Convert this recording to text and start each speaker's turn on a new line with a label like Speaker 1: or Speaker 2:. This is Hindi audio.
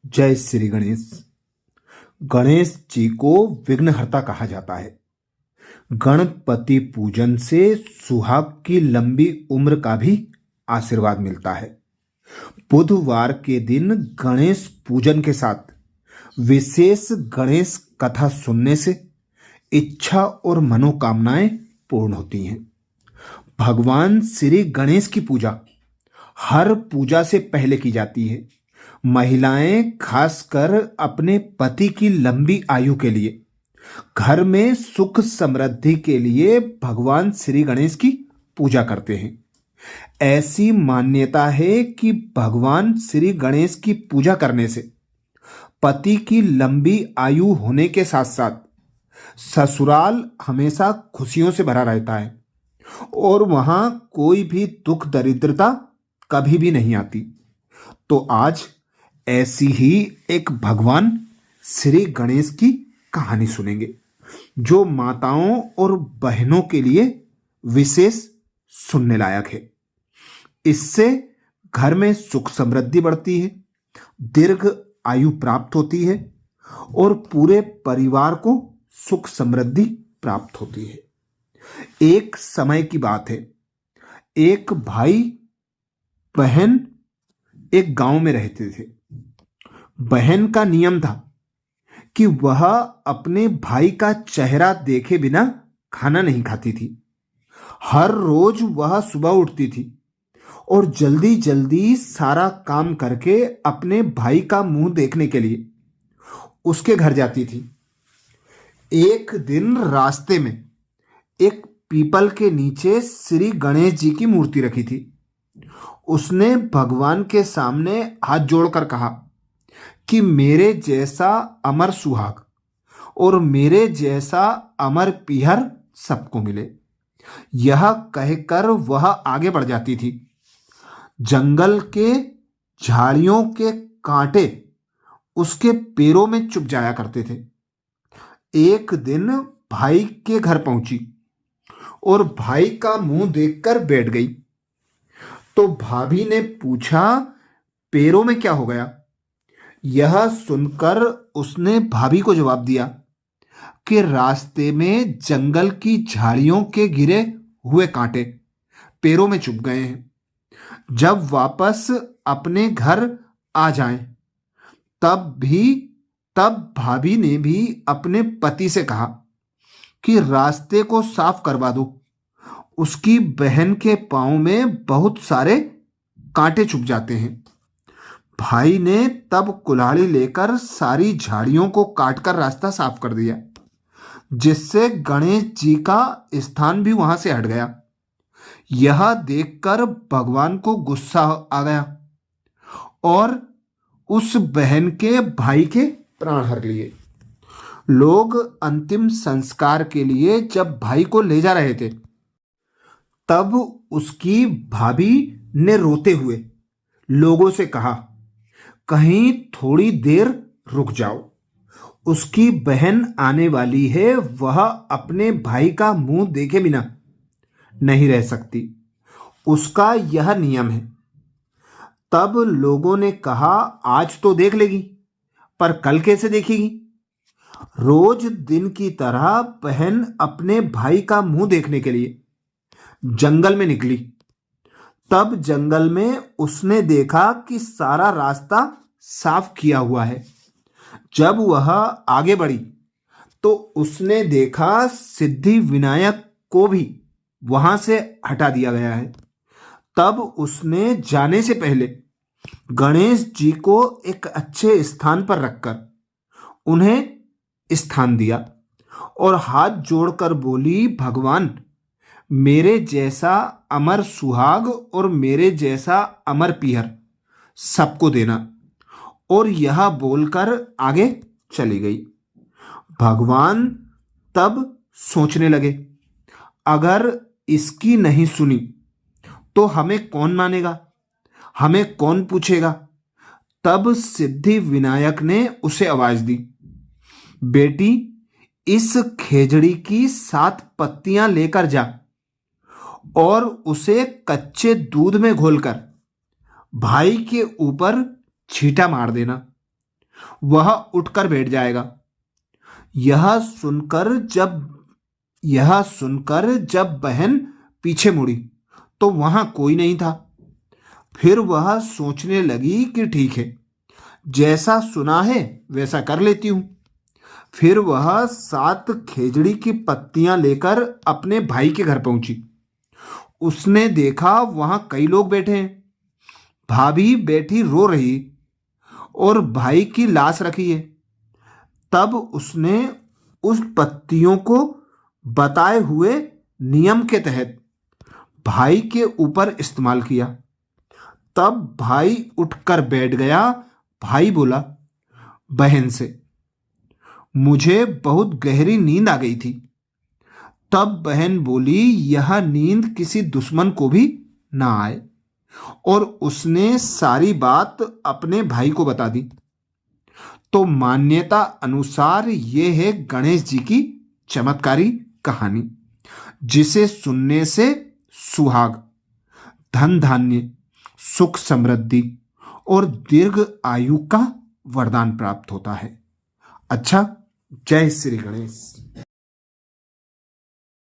Speaker 1: जय श्री गणेश। गणेश जी को विघ्नहर्ता कहा जाता है। गणपति पूजन से सुहाग की लंबी उम्र का भी आशीर्वाद मिलता है। बुधवार के दिन गणेश पूजन के साथ विशेष गणेश कथा सुनने से इच्छा और मनोकामनाएं पूर्ण होती हैं। भगवान श्री गणेश की पूजा हर पूजा से पहले की जाती है। महिलाएं खासकर अपने पति की लंबी आयु के लिए, घर में सुख समृद्धि के लिए भगवान श्री गणेश की पूजा करते हैं। ऐसी मान्यता है कि भगवान श्री गणेश की पूजा करने से पति की लंबी आयु होने के साथ साथ ससुराल हमेशा खुशियों से भरा रहता है और वहां कोई भी दुख दरिद्रता कभी भी नहीं आती। तो आज ऐसी ही एक भगवान श्री गणेश की कहानी सुनेंगे जो माताओं और बहनों के लिए विशेष सुनने लायक है। इससे घर में सुख समृद्धि बढ़ती है, दीर्घ आयु प्राप्त होती है और पूरे परिवार को सुख समृद्धि प्राप्त होती है। एक समय की बात है, एक भाई बहन एक गांव में रहते थे। बहन का नियम था कि वह अपने भाई का चेहरा देखे बिना खाना नहीं खाती थी। हर रोज वह सुबह उठती थी और जल्दी जल्दी सारा काम करके अपने भाई का मुंह देखने के लिए उसके घर जाती थी। एक दिन रास्ते में एक पीपल के नीचे श्री गणेश जी की मूर्ति रखी थी। उसने भगवान के सामने हाथ जोड़कर कहा कि मेरे जैसा अमर सुहाग और मेरे जैसा अमर पीहर सबको मिले। यह कहकर वह आगे बढ़ जाती थी। जंगल के झाड़ियों के कांटे उसके पैरों में चुभ जाया करते थे। एक दिन भाई के घर पहुंची और भाई का मुंह देखकर बैठ गई। तो भाभी ने पूछा, पैरों में क्या हो गया? यह सुनकर उसने भाभी को जवाब दिया कि रास्ते में जंगल की झाड़ियों के गिरे हुए कांटे पैरों में चुभ गए हैं। जब वापस अपने घर आ जाएं, तब भाभी ने भी अपने पति से कहा कि रास्ते को साफ करवा दो। उसकी बहन के पांव में बहुत सारे कांटे चुभ जाते हैं। भाई ने तब कुल्हाड़ी लेकर सारी झाड़ियों को काटकर रास्ता साफ कर दिया, जिससे गणेश जी का स्थान भी वहां से हट गया। यह देखकर भगवान को गुस्सा आ गया और उस बहन के भाई के प्राण हर लिए। लोग अंतिम संस्कार के लिए जब भाई को ले जा रहे थे, तब उसकी भाभी ने रोते हुए लोगों से कहा, कहीं थोड़ी देर रुक जाओ, उसकी बहन आने वाली है, वह अपने भाई का मुंह देखे बिना नहीं रह सकती, उसका यह नियम है। तब लोगों ने कहा, आज तो देख लेगी, पर कल कैसे देखेगी? रोज दिन की तरह बहन अपने भाई का मुंह देखने के लिए जंगल में निकली। तब जंगल में उसने देखा कि सारा रास्ता साफ किया हुआ है। जब वह आगे बढ़ी तो उसने देखा सिद्धि विनायक को भी वहां से हटा दिया गया है। तब उसने जाने से पहले गणेश जी को एक अच्छे स्थान पर रखकर उन्हें स्थान दिया और हाथ जोड़कर बोली, भगवान, मेरे जैसा अमर सुहाग और मेरे जैसा अमर पीहर सबको देना। और यह बोलकर आगे चली गई। भगवान तब सोचने लगे, अगर इसकी नहीं सुनी तो हमें कौन मानेगा, हमें कौन पूछेगा? तब सिद्धि विनायक ने उसे आवाज दी, बेटी, इस खेजड़ी की 7 पत्तियां लेकर जा और उसे कच्चे दूध में घोलकर भाई के ऊपर छींटा मार देना। वह उठकर बैठ जाएगा। यह सुनकर जब यह सुनकर जब बहन पीछे मुड़ी तो वहां कोई नहीं था। फिर वह सोचने लगी कि ठीक है, जैसा सुना है वैसा कर लेती हूं। फिर वह 7 खेजड़ी की पत्तियां लेकर अपने भाई के घर पहुंची। उसने देखा वहां कई लोग बैठे हैं। भाभी बैठी रो रही और भाई की लाश रखी है। तब उसने उस पत्तियों को बताए हुए नियम के तहत भाई के ऊपर इस्तेमाल किया। तब भाई उठकर बैठ गया। भाई बोला बहन से, मुझे बहुत गहरी नींद आ गई थी। तब बहन बोली यह नींद किसी दुश्मन को भी ना आए, और उसने सारी बात अपने भाई को बता दी। तो मान्यता अनुसार ये है गणेश जी की चमत्कारी कहानी, जिसे सुनने से सुहाग, धन धान्य, सुख समृद्धि और दीर्घ आयु का वरदान प्राप्त होता है। अच्छा, जय श्री गणेश।